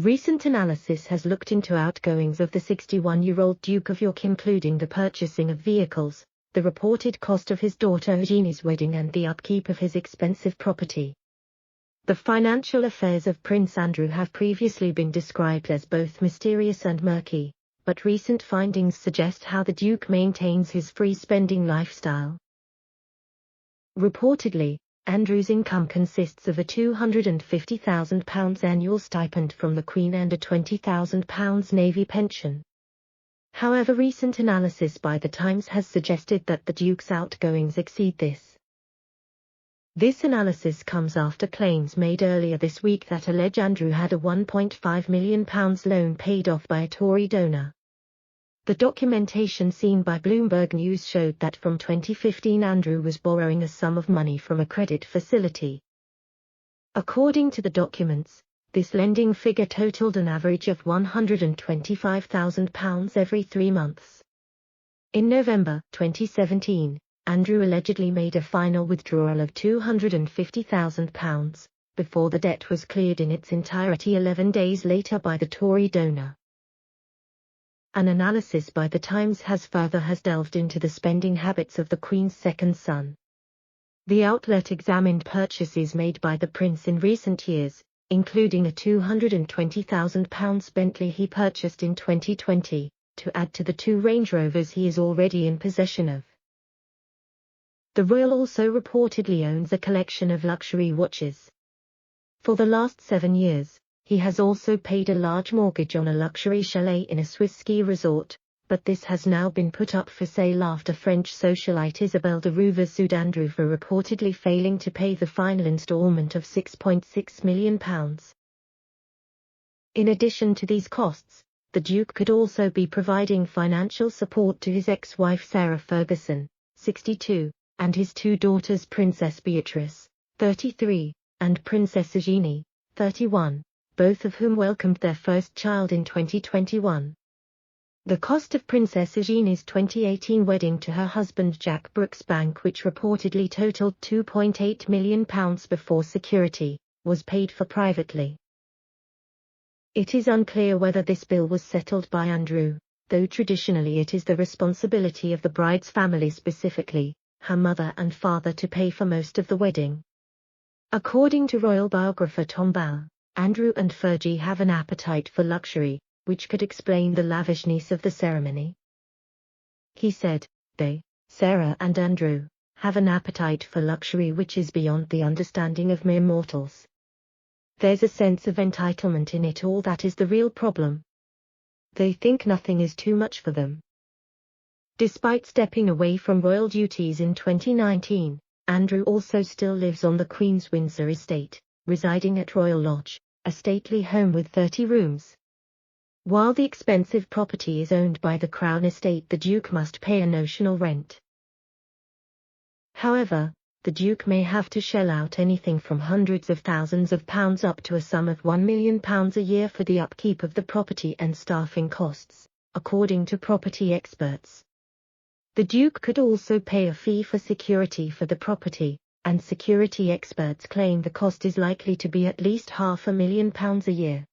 Recent analysis has looked into outgoings of the 61-year-old Duke of York, including the purchasing of vehicles, the reported cost of his daughter Eugenie's wedding, and the upkeep of his expensive property. The financial affairs of Prince Andrew have previously been described as both mysterious and murky, but recent findings suggest how the Duke maintains his free-spending lifestyle. Reportedly, Andrew's income consists of a £250,000 annual stipend from the Queen and a £20,000 Navy pension. However, recent analysis by The Times has suggested that the Duke's outgoings exceed this. This analysis comes after claims made earlier this week that allege Andrew had a £1.5 million loan paid off by a Tory donor. The documentation seen by Bloomberg News showed that from 2015 Andrew was borrowing a sum of money from a credit facility. According to the documents, this lending figure totaled an average of £125,000 every 3 months. In November 2017, Andrew allegedly made a final withdrawal of £250,000, before the debt was cleared in its entirety 11 days later by the Tory donor. An analysis by The Times has delved into the spending habits of the Queen's second son. The outlet examined purchases made by the Prince in recent years, including a £220,000 Bentley he purchased in 2020, to add to the 2 Range Rovers he is already in possession of. The royal also reportedly owns a collection of luxury watches. For the last 7 years, he has also paid a large mortgage on a luxury chalet in a Swiss ski resort, but this has now been put up for sale after French socialite Isabelle de Rouver sued Andrew for reportedly failing to pay the final installment of £6.6 million. In addition to these costs, the Duke could also be providing financial support to his ex-wife Sarah Ferguson, 62, and his 2 daughters Princess Beatrice, 33, and Princess Eugenie, 31. Both of whom welcomed their first child in 2021. The cost of Princess Eugenie's 2018 wedding to her husband Jack Brooksbank, which reportedly totaled £2.8 million before security, was paid for privately. It is unclear whether this bill was settled by Andrew, though traditionally it is the responsibility of the bride's family, specifically her mother and father, to pay for most of the wedding. According to royal biographer Tom Bauer, Andrew and Fergie have an appetite for luxury, which could explain the lavishness of the ceremony. He said, "They, Sarah and Andrew, have an appetite for luxury which is beyond the understanding of mere mortals. There's a sense of entitlement in it all that is the real problem. They think nothing is too much for them." Despite stepping away from royal duties in 2019, Andrew also still lives on the Queen's Windsor estate, residing at Royal Lodge, a stately home with 30 rooms. While the expensive property is owned by the Crown Estate, the Duke must pay a notional rent. However, the Duke may have to shell out anything from hundreds of thousands of pounds up to a sum of £1 million a year for the upkeep of the property and staffing costs, according to property experts. The Duke could also pay a fee for security for the property, and security experts claim the cost is likely to be at least £500,000 a year.